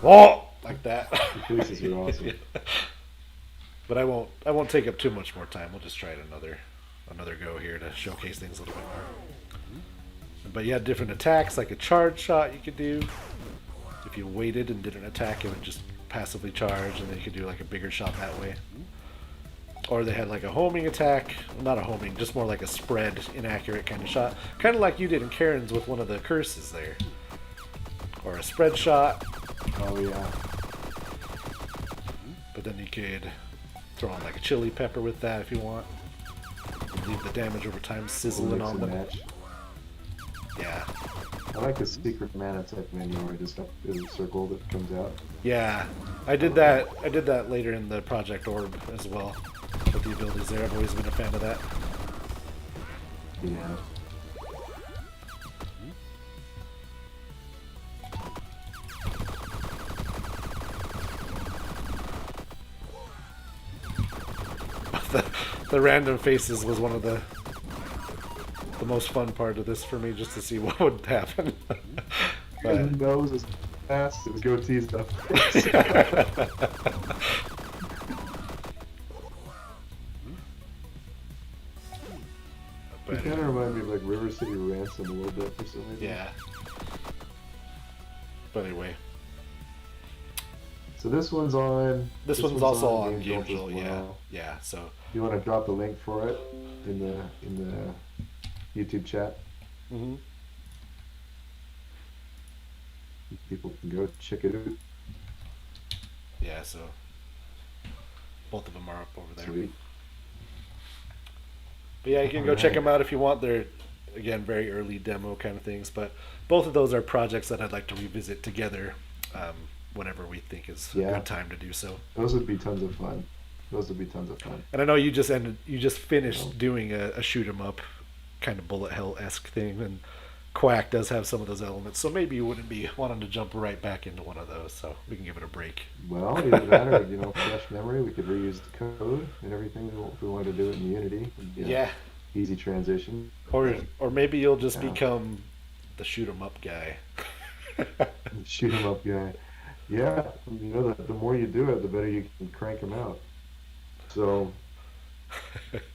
Oh, like that. The faces are awesome. But I won't take up too much more time. We'll just try it another go here to showcase things a little bit more. But you had different attacks, like a charge shot you could do. If you waited and did an attack, it would just passively charge, and then you could do like a bigger shot that way. Or they had like a homing attack. Not a homing, just more like a spread, inaccurate kind of shot. Kind of like you did in Karen's with one of the curses there. Or a spread shot. Oh yeah. But then you could throw on like a chili pepper with that if you want. Leave the damage over time sizzling on them. Match. Yeah. I like the secret mana type menu where it just is a circle that comes out. Yeah. I did that later in the Project Orb as well. With the abilities there. I've always been a fan of that. Yeah. The random faces was one of the most fun part of this for me, just to see what would happen. His nose is fast, his goatee stuff. It kind of reminded me of like River City Ransom a little bit for some reason. Yeah. But anyway. So this one's on. This one's also on Game Jolt as GameJolt, yeah. well. Yeah, so. You want to drop the link for it in the YouTube chat? Mm-hmm. People can go check it out. Yeah, so. Both of them are up over there. Sweet. But yeah, you can go check them out if you want. They're, again, very early demo kind of things. But both of those are projects that I'd like to revisit together whenever we think is a good time to do so. Those would be tons of fun. And I know you just finished doing a shoot 'em up kind of bullet hell-esque thing, and Quack does have some of those elements. So maybe you wouldn't be wanting to jump right back into one of those. So we can give it a break. Well, either that or, fresh memory. We could reuse the code and everything if we wanted to do it in Unity. Yeah. Easy transition. Or maybe you'll just become the shoot 'em up guy. Shoot 'em up guy. Yeah, you know, the more you do it, the better you can crank them out. So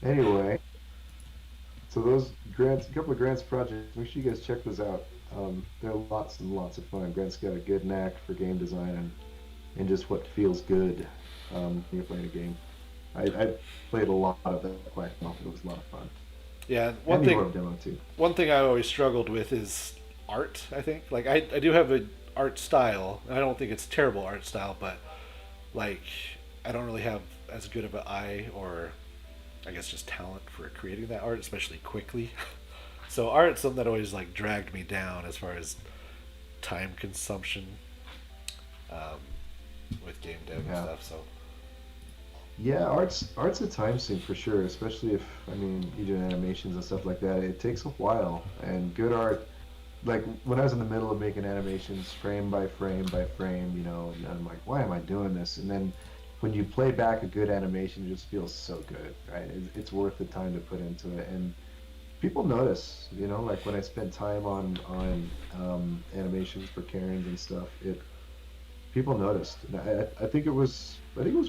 anyway, so those grants, a couple of grants projects, make sure you guys check those out. They're lots and lots of fun. Grant's got a good knack for game design and just what feels good when you're playing a game. I played a lot of that quite often. It was a lot of fun. Yeah, And the orb demo too. one thing I always struggled with is art. I think like I do have a art style. I don't think it's terrible art style, but like I don't really have as good of an eye or I guess just talent for creating that art, especially quickly. So art's something that always like dragged me down as far as time consumption um, with game dev and Yeah. stuff. So Yeah, art's a time sink for sure, especially if I mean you do animations and stuff like that. It takes a while, and good art. Like when I was in the middle of making animations, frame by frame by frame, you know, and I'm like, why am I doing this? And then when you play back a good animation, it just feels so good, right? It's worth the time to put into it, and people notice, you know, like when I spent time on animations for Karens and stuff, it people noticed. And I think it was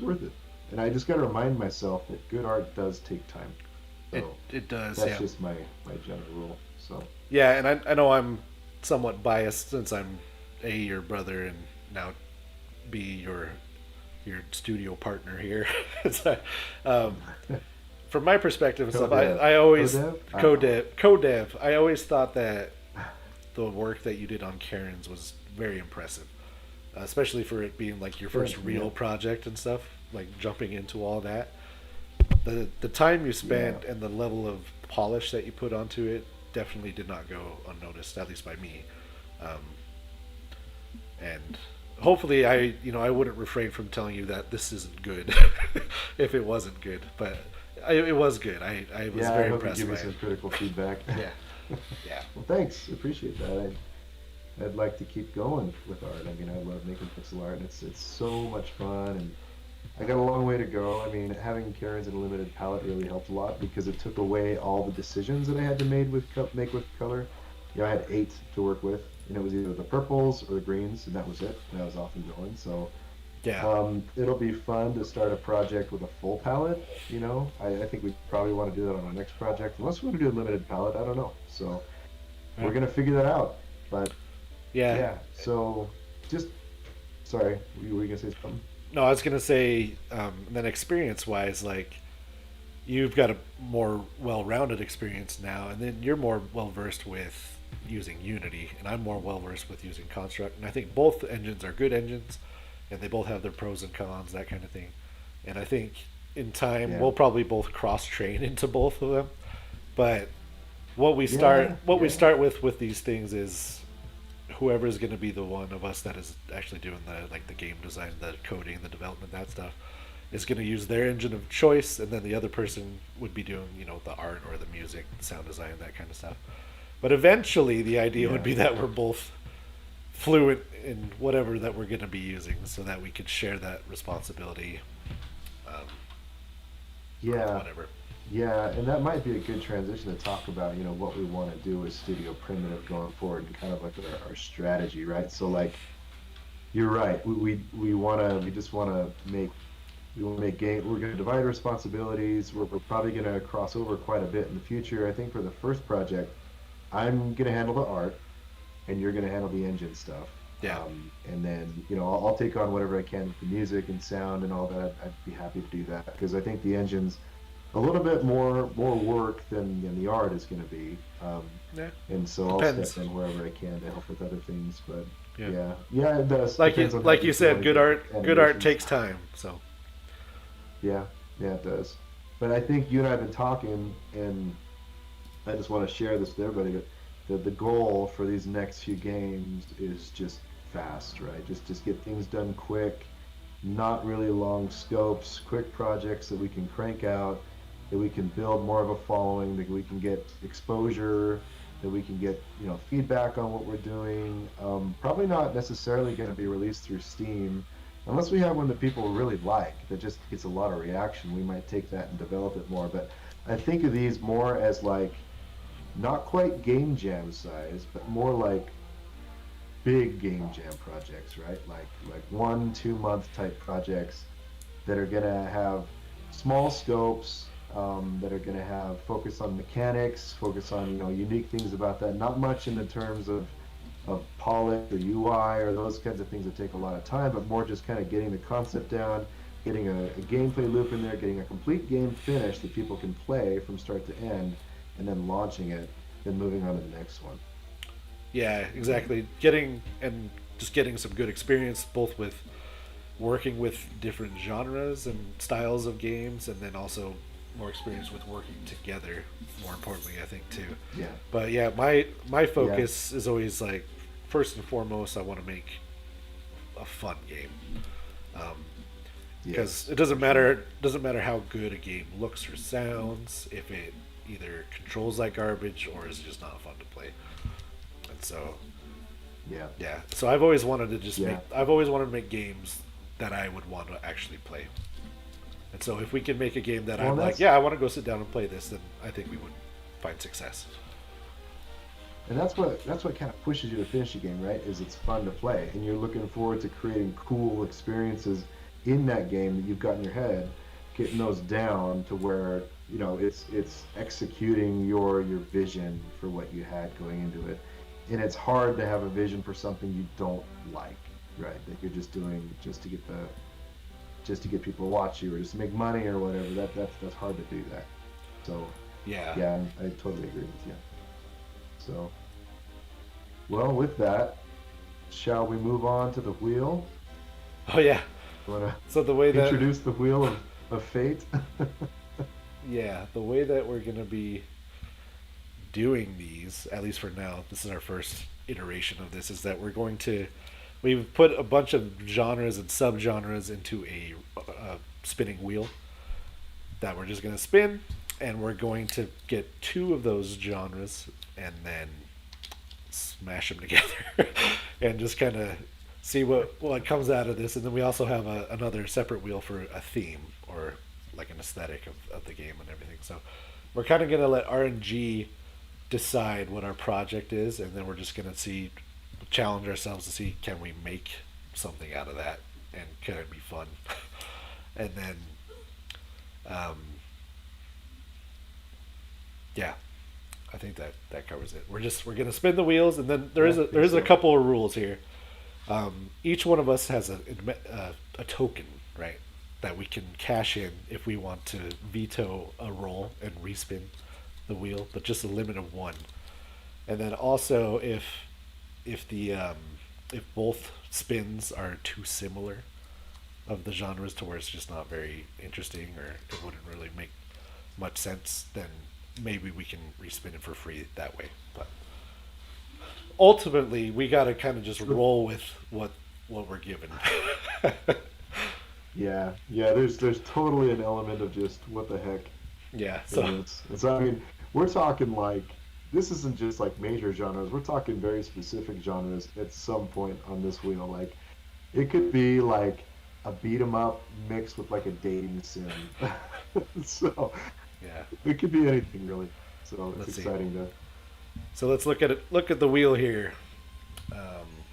worth it. And I just got to remind myself that good art does take time. So it does, that's yeah. just my general rule. So Yeah, and I know I'm somewhat biased since I'm A, your brother, and now B, your studio partner here. So, um, from my perspective and stuff, Codev, I always Codev, I don't know. co-dev. I always thought that the work that you did on Karen's was very impressive, especially for it being like your first Thank you, real man. project and stuff. Like jumping into all that, the time you Yeah, spent and the level of polish that you put onto it definitely did not go unnoticed, at least by me. Um, and hopefully, I wouldn't refrain from telling you that this isn't good if it wasn't good, but it was good. I was yeah. I very hope you impressed give by me it. some critical feedback. Yeah, yeah, Well, thanks. Appreciate that. I'd like to keep going with art. I mean, I love making pixel art, and it's so much fun. And I got a long way to go. I mean, having Karen's in a limited palette really helped a lot because it took away all the decisions that I had to make with color. You know, I had eight to work with, and it was either the purples or the greens, and that was it. And I was off and going. So yeah. it'll be fun to start a project with a full palette. You know, I think we probably want to do that on our next project, unless we want to do a limited palette. I don't know. So Yeah. we're gonna figure that out. But Yeah. yeah, so just sorry, were you gonna say something? No, I was gonna say, then experience-wise, like you've got a more well-rounded experience now, and then you're more well-versed with using Unity, and I'm more well-versed with using Construct. And I think both engines are good engines, and they both have their pros and cons, that kind of thing. And I think in time Yeah, we'll probably both cross-train into both of them. But yeah, what we yeah, start with these things is whoever is going to be the one of us that is actually doing the game design, the coding, the development, that stuff, is going to use their engine of choice, and then the other person would be doing the art or the music, sound design, that kind of stuff. But eventually, the idea would yeah, be that we're both fluent in whatever that we're going to be using, so that we could share that responsibility um, for yeah, whatever. yeah, and that might be a good transition to talk about, you know, what we want to do with Studio Primitive going forward and kind of like our strategy, right? So like you're right. We just wanna make game. We're gonna divide responsibilities. We're probably gonna cross over quite a bit in the future. I think for the first project, I'm gonna handle the art, and you're gonna handle the engine stuff. Yeah, And then you know I'll take on whatever I can with the music and sound and all that. I'd be happy to do that because I think the engine's a little bit more work than the art is going to be. yeah, And so I'll step depends. in wherever I can to help with other things. But Yeah, yeah, yeah, it does. like Depends you on how like you deep you want said, to get with good art animations. takes time. So Yeah, yeah, it does. But I think you and I have been talking, and I just want to share this with everybody. But the goal for these next few games is just fast, right? Just get things done quick, not really long scopes, quick projects that we can crank out, that we can build more of a following, that we can get exposure, that we can get feedback on what we're doing. Probably not necessarily going to be released through Steam, unless we have one that people really like that just gets a lot of reaction. We might take that and develop it more. But I think of these more as like not quite game jam size, but more like big game jam projects, right? Like 1 2 month type projects that are gonna have small scopes, that are gonna have focus on mechanics, focus on unique things about that. Not much in the terms of polish or UI or those kinds of things that take a lot of time, but more just kind of getting the concept down, getting a gameplay loop in there, getting a complete game finished that people can play from start to end, and then launching it, then moving on to the next one. Yeah, exactly. Just getting some good experience both with working with different genres and styles of games, and then also more experience with working together. More importantly, I think too. Yeah, But yeah, my yeah, focus is always like first and foremost, I want to make a fun game. Because yes, it doesn't for sure. matter how good a game looks or sounds if it either controls like garbage or is just not fun to play. And so Yeah, yeah, so yeah. I've always wanted to make games that I would want to actually play. And so if we can make a game that Well, I'm and like, that's yeah, I want to go sit down and play this, then I think we would find success. and that's what kind of pushes you to finish a game, right? Is it's fun to play, and you're looking forward to creating cool experiences in that game that you've got in your head, getting those down to where it's executing your vision for what you had going into it. And it's hard to have a vision for something you don't like, right? That you're just doing just to get people to watch you or just to make money or whatever. That's hard to do that. So Yeah. yeah, I totally agree with you. So, well, with that, shall we move on to the wheel? Oh yeah. You want So the way to that introduce the wheel of fate? yeah, the way that we're gonna be doing these, at least for now, this is our first iteration of this, is that we've put a bunch of genres and subgenres into a spinning wheel that we're just going to spin, and we're going to get two of those genres and then smash them together and just kind of see what comes out of this. And then we also have another separate wheel for a theme or like an aesthetic of the game and everything. So we're kind of going to let RNG decide what our project is, and then we're just going to challenge ourselves to see can we make something out of that and can it be fun. And then um, yeah, I think that covers it. We're gonna spin the wheels, and then Yeah, I there think is a so. couple of rules here. Each one of us has a token, right, that we can cash in if we want to veto a roll and respin the wheel, but just a limit of one. And then also if the if both spins are too similar of the genres to where it's just not very interesting or it wouldn't really make much sense, then maybe we can respin it for free that way. But ultimately, we got to kind of just So, roll with what we're given. yeah, yeah. There's totally an element of just what the heck Yeah. in So this. And so I mean, we're talking like this isn't just like major genres. We're talking very specific genres at some point on this wheel. Like it could be like a beat 'em up mixed with like a dating sim. So yeah. it could be anything really. So it's Let's see. exciting to. So let's look at it. Look at the wheel here. Um,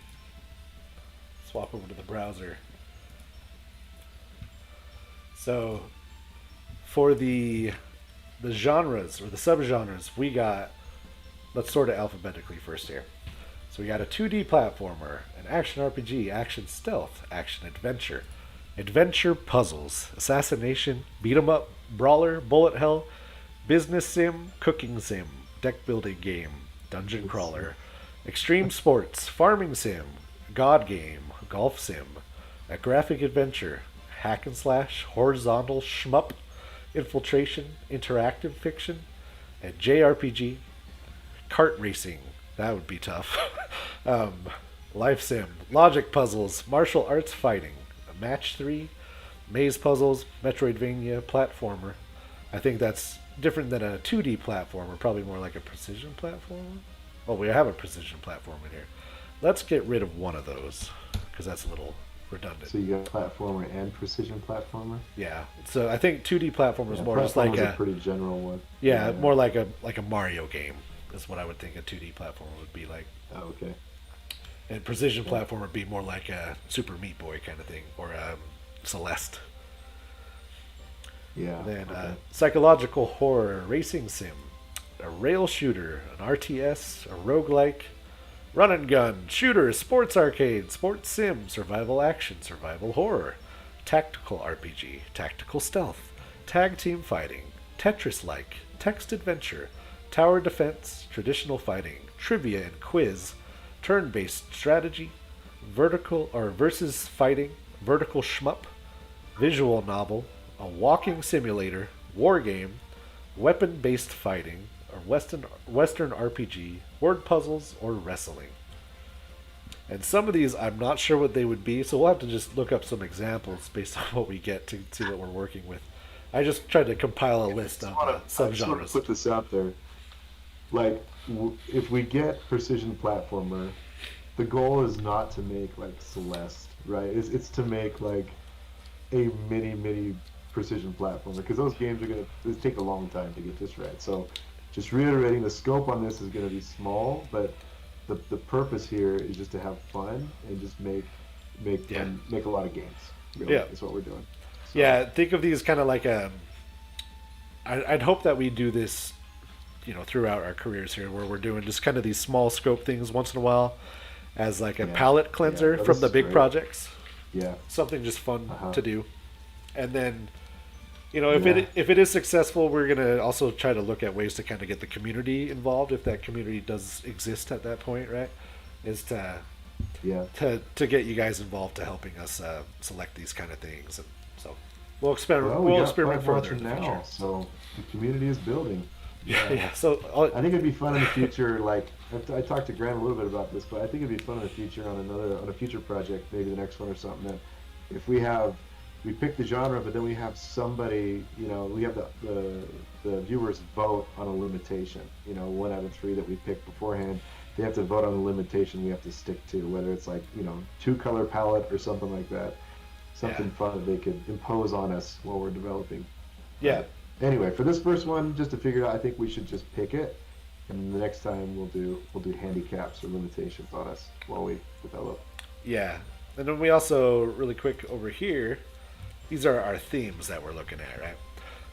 swap over to the browser. So for the genres or the subgenres, we got. Let's sort it alphabetically first here. So we got a 2D platformer, an action RPG, action stealth, action adventure, adventure puzzles, assassination, beat 'em up, brawler, bullet hell, business sim, cooking sim, deck building game, dungeon Let's see. crawler, extreme sports, farming sim, god game, golf sim, a graphic adventure, hack and slash, horizontal shmup, infiltration, interactive fiction, a JRPG, kart racing. That would be tough. um, life sim, logic puzzles, martial arts fighting, match three, maze puzzles, Metroidvania, platformer. I think that's different than a 2D platformer, probably more like a precision platformer. Oh, we have a precision platform in here. Let's get rid of one of those because that's a little redundant. So you got platformer and precision platformer. Yeah, so I think 2D platformer is Yeah, more just like platformer's a a pretty general one. yeah, Yeah. more like a Mario game is what I would think a 2D platformer would be like. Oh, okay. And precision platform would be more like a Super Meat Boy kind of thing, or Celeste. Yeah. And then Okay. psychological horror, racing sim, a rail shooter, an RTS, a roguelike, run and gun, shooter, sports arcade, sports sim, survival action, survival horror, tactical RPG, tactical stealth, tag team fighting, Tetris like, text adventure, tower defense, traditional fighting, trivia and quiz, turn based strategy, vertical or versus fighting, vertical shmup, visual novel, a walking simulator, war game, weapon based fighting, or Western RPG, word puzzles, or wrestling. And some of these I'm not sure what they would be, so we'll have to just look up some examples based on what we get to see what we're working with. I just tried to compile a list of I just want to subgenres. put this out there. Like, if we get precision platformer, the goal is not to make like Celeste, right? It's to make like a mini precision platformer because those games are gonna take a long time to get this right. So, just reiterating, the scope on this is gonna be small, but the purpose here is just to have fun and just Yeah, make a lot of games. Really, yeah, is what we're doing. So, yeah. Think of these kind of like a. I'd hope that we do this, throughout our careers here, where we're doing just kind of these small scope things once in a while, as like a yeah, palette yeah. cleanser No, from this the is big great. projects. Yeah. Something just fun Uh-huh. to do, and then Yeah. if it is successful, we're gonna also try to look at ways to kind of get the community involved if that community does exist at that point, right? Is Yeah. to get you guys involved to helping us select these kind of things, and so Well, we we'll got experiment five further watching in the future. now, so the community is building. Yeah, Yeah. yeah. So I think it'd be fun in the future. Like I talked to Grant a little bit about this, but I think it'd be fun in the future on a future project, maybe the next one or something. That if we pick the genre, but then we have somebody, we have the viewers vote on a limitation. One out of three that we pick beforehand, they have to vote on the limitation we have to stick to, whether it's like two color palette or something like that. yeah, Something fun that they could impose on us while we're developing. yeah, But anyway, for this first one, just to figure it out, I think we should just pick it, and the next time we'll do handicaps or limitations on us while we develop. yeah. And then we also really quick over here. These are our themes that we're looking at, right?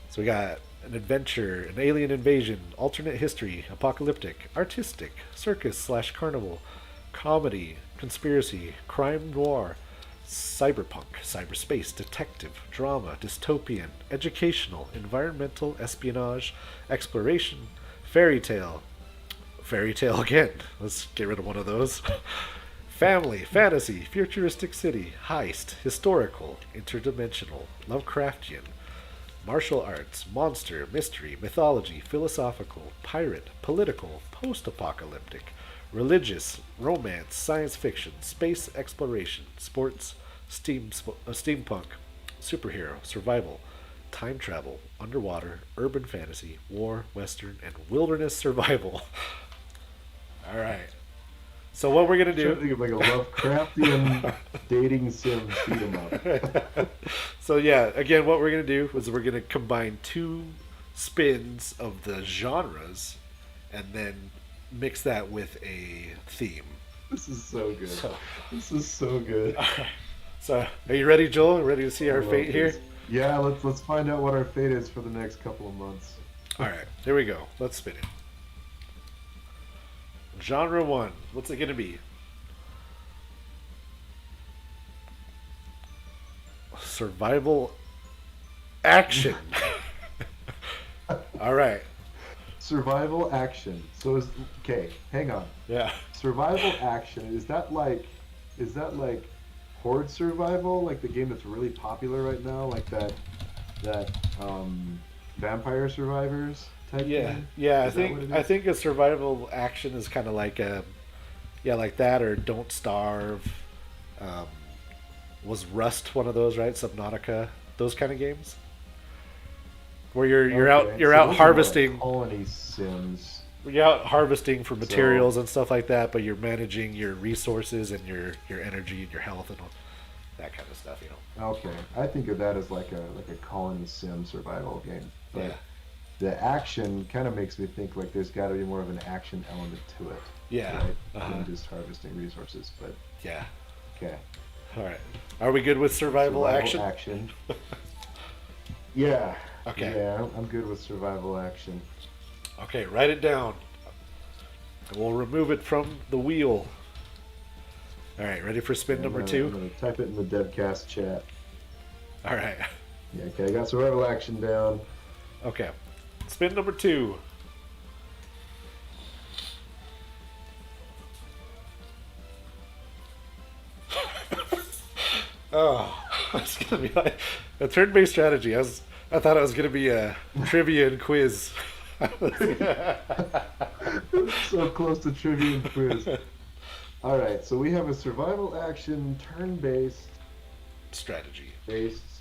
So we got an adventure, an alien invasion, alternate history, apocalyptic, artistic, circus/carnival, comedy, conspiracy, crime noir, cyberpunk, cyberspace, detective, drama, dystopian, educational, environmental, espionage, exploration, fairy tale again. Let's get rid of one of those. Family, fantasy, futuristic city, heist, historical, interdimensional, Lovecraftian, martial arts, monster, mystery, mythology, philosophical, pirate, political, post apocalyptic, religious, romance, science fiction, space exploration, sports, steampunk, superhero, survival, time travel, underwater, urban fantasy, war, western, and wilderness survival. All right. So what we're gonna I'm trying do? to think of like a Lovecraftian dating sim beat 'em up. So yeah, again, what we're gonna do is we're gonna combine two spins of the genres, and then mix that with a theme. This is so good. So, This is so good. so are you ready, Joel? Ready to see I our love fate here? this. Yeah, let's find out what our fate is for the next couple of months. All right, here we go. Let's spin it. Genre one. What's it gonna be? Survival action. All right. Survival action. So okay, hang on. Yeah. Survival action, is that like Horde Survival, like the game that's really popular right now, like that Vampire Survivors type Yeah, thing? yeah. I Is that what think it I is? think a survival action is kind of like yeah, like that or Don't Starve. Um, was Rust one of those, right? Subnautica, those kind of games where Okay, you're so out those are more like harvesting colony sims. you're out harvesting for So materials and stuff like that, but you're managing your resources and your energy and your health and all that kind of stuff. okay, I think of that as like a colony sim survival game. Yeah. But the action kind of makes me think like there's got to be more of an action element to it, Yeah. right? Uh-huh. Than just harvesting resources. But Yeah. okay, All right. Are we good with survival action? action. Yeah. Okay. Yeah, I'm good with survival action. Okay, write it down. And we'll remove it from the wheel. All right, ready for spin number I'm 2? gonna type it in the Devcast chat. All right. Yeah, okay, I got survival action down. Okay. Spin number 2. Oh, it's gonna be like a turn-based strategy. I thought it was gonna be a trivia and quiz. So close to trivia and quiz. All right, so we have a survival action turn-based Strategy.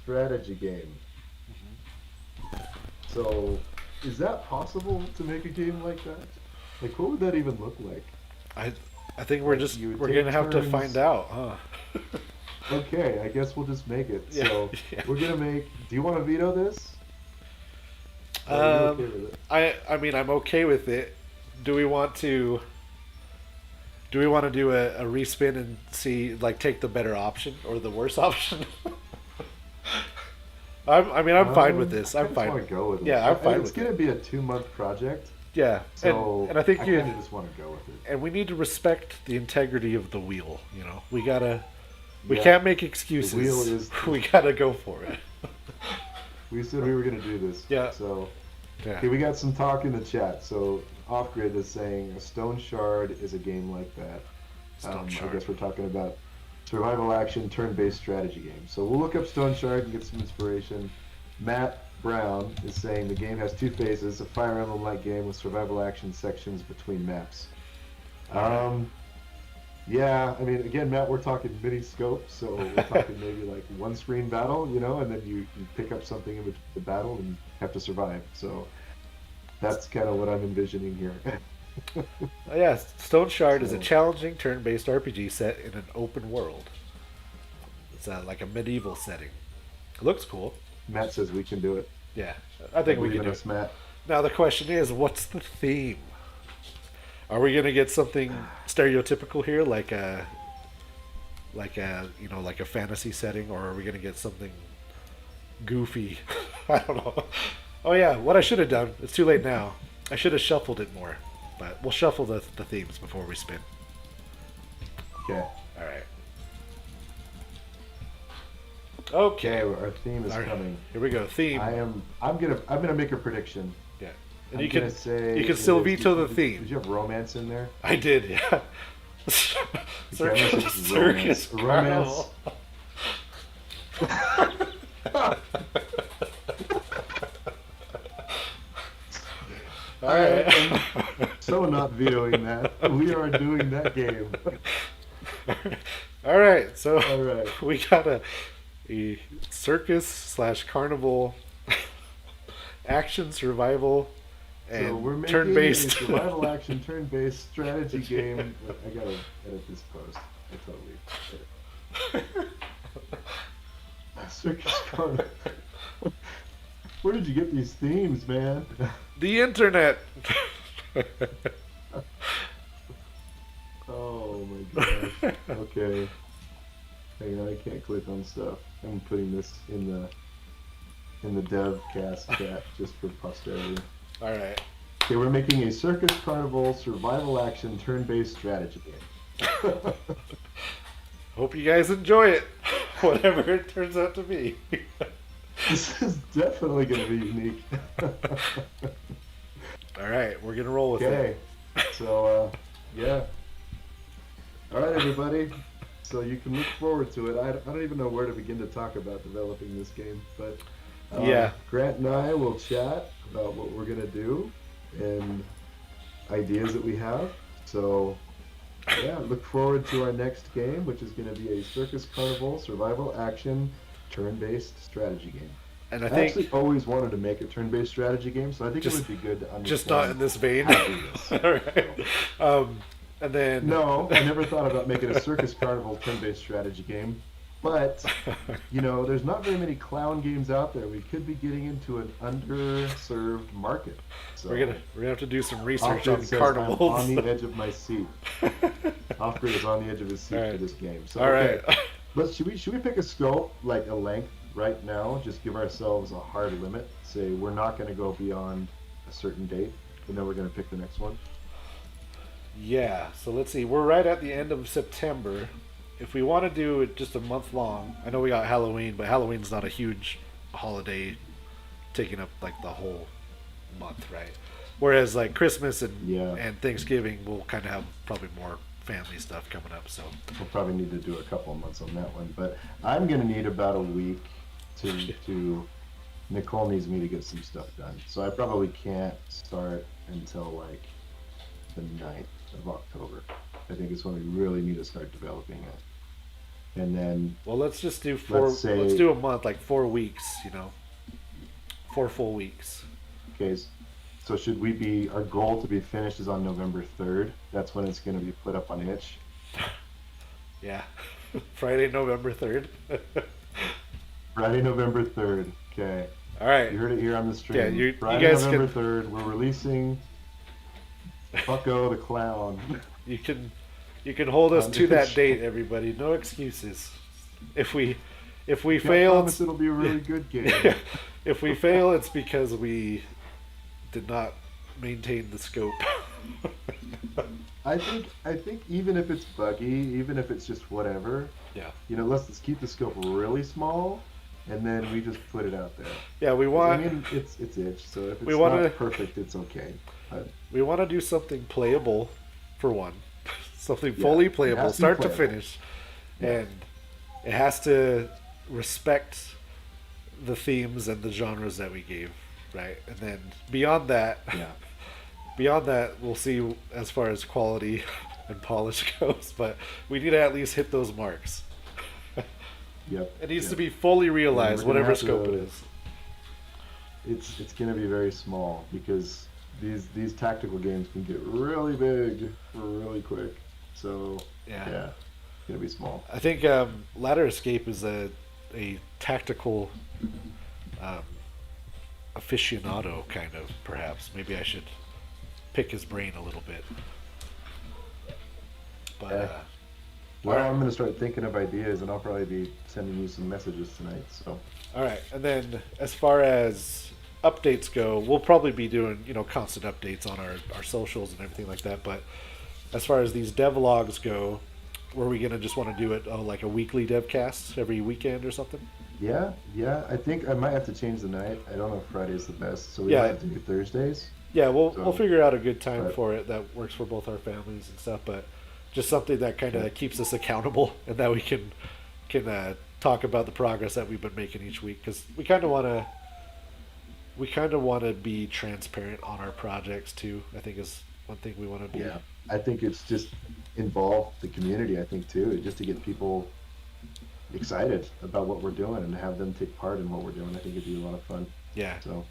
strategy game. So, is that possible to make a game like that? Like, what would that even look like? I think we're You would we're take gonna have to turns. find out, huh? Okay, I guess we'll just make it. Yeah, So yeah. we're gonna make. Do you want to veto this? Or are you okay with it? I mean I'm okay with it. Do we want to do a respin and see like take the better option or the worse option? I'm fine with this. I I'm just fine. want to go with it. Yeah, I'm fine It's with gonna it. be a 2-month project, Yeah, so and I think I you kind of just want to go with it. and we need to respect the integrity of the wheel. You know, we Yeah. can't make excuses. wheel is- we gotta go for it. We said we were gonna do this. Yeah. So Yeah. okay, we got some talk in the chat. So Off Grid is saying a Stone Shard is a game like that. Stone I Shard. guess we're talking about survival action turn-based strategy game. So we'll look up Stone Shard and get some inspiration. Matt Brown is saying the game has 2 phases, a Fire Emblem-like game with survival action sections between maps. Yeah, I mean, again, Matt, we're talking mini scope, so we're talking maybe like one screen battle, you know, and then you pick up something in the battle and have to survive. So that's kind of what I'm envisioning here. Yeah, Stone Shard is a So- challenging turn-based RPG set in an open world. It's like a medieval setting. It looks cool. Matt says we can do it. Yeah, I think we Believe can in do us, it. Matt. Now the question is, what's the theme? Are we gonna get something stereotypical here, like a like a fantasy setting, or are we gonna get something goofy? I don't know. Oh yeah, what I should have done. It's too late now. I should have shuffled it more, but we'll shuffle the themes before we spin. Okay. All right. Okay, Okay. our theme is All right. coming. Here we go. Theme. I'm gonna make a prediction. Yeah. And I'm you can gonna say you can it still is- veto the did- theme. Did you have romance in there? I did. Yeah. Okay, I'm gonna say Circus romance. Carnival. All right. I'm so not vetoing that. We are doing that game. All right. So All right. we got a circus slash carnival action survival and So we're making turn-based. a survival action turn-based strategy game. I gotta edit this post. I totally edit. Circus Carnival. Where did you get these themes, man? The internet. Oh my gosh. Okay. Hang on, I can't click on stuff. I'm putting this in the Devcast chat just for posterity. All right. Okay, we're making a Circus Carnival survival action turn-based strategy game. Hope you guys enjoy it, whatever it turns out to be. This is definitely going to be unique. All right, we're gonna roll with Okay, it. so yeah. All right, everybody. So you can look forward to it. I don't even know where to begin to talk about developing this game, but Yeah. Grant and I will chat about what we're gonna do and ideas that we have. So yeah, look forward to our next game, which is going to be a Circus Carnival survival action turn-based strategy game. And I I think actually always wanted to make a turn-based strategy game, so I think Just- it would be good to understand. just not in this vein. how to do this. All right. And then No, I never thought about making a Circus Carnival turn-based strategy game, But there's not very many clown games out there. We could be getting into an underserved market. So we're gonna have to do some research Alfred on says, carnivals. I'm on the edge of my seat. Alfred is on the edge of his seat for this game. So All okay, right. should we pick a scope, like a length right now? Just give ourselves a hard limit. Say we're not going to go beyond a certain date, and then we're going to pick the next one. Yeah. So let's see. We're right at the end of September. If we want to do it just a month long, I know we got Halloween, but Halloween's not a huge holiday taking up like the whole month, right? Whereas like Christmas and Thanksgiving, we'll kind of have probably more family stuff coming up. So We'll probably need to do a couple of months on that one, but I'm going to need about a week to Nicole needs me to get some stuff done. So I probably can't start until like the 9th of October. I think it's when we really need to start developing it. And then well, let's just do let's do a month, like 4 weeks. 4 full weeks. Okay, so should we be, our goal to be finished is on November 3rd. That's when it's going to be put up on itch. Yeah. Friday, November 3rd. Friday, November 3rd. Okay. All right. You heard it here on the stream. Yeah, Friday, November 3rd, we're releasing Bucko the Clown. You can hold us to that date, everybody. No excuses. If we fail, promise it'll be a really good game. If we fail, it's because we did not maintain the scope. I think even if it's buggy, even if it's just whatever, yeah. Let's keep the scope really small, and then we just put it out there. Yeah, we want. I mean, it's itch, so if it's not perfect, it's okay. We want to do something playable, for one, something fully playable, start to finish, and it has to respect the themes and the genres that we gave, right? And then beyond that, we'll see as far as quality and polish goes. But we need to at least hit those marks. Yep. It needs to be fully realized, whatever scope it is. It's going to be very small because these tactical games can get really big really quick. So yeah, it's going to be small. I think Ladder Escape is a tactical aficionado, kind of, perhaps. Maybe I should pick his brain a little bit. But I'm going to start thinking of ideas, and I'll probably be sending you some messages tonight. So all right, and then as far as updates go, we'll probably be doing constant updates on our socials and everything like that. But as far as these devlogs go, were we gonna just want to do it like a weekly devcast every weekend or something? Yeah. I think I might have to change the night. I don't know if Friday's the best, so we might have to do Thursdays. Yeah, we'll figure out a good time for it that works for both our families and stuff. But just something that kind of keeps us accountable and that we can talk about the progress that we've been making each week, because we kind of want to be transparent on our projects too. I think is one thing we want to be. Yeah, I think it's just involve the community. I think too, just to get people excited about what we're doing and have them take part in what we're doing. I think it'd be a lot of fun. Yeah. So.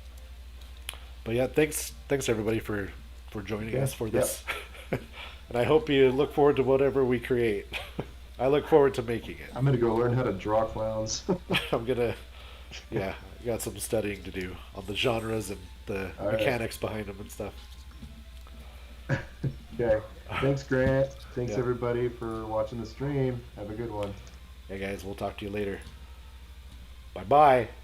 But yeah, thanks everybody for joining us for this, and I hope you look forward to whatever we create. I look forward to making it. I'm gonna go learn how to draw clowns. Got some studying to do on the genres and the mechanics behind them and stuff. Okay. Thanks, Grant. Thanks everybody for watching the stream. Have a good one. Hey guys, we'll talk to you later. Bye-bye.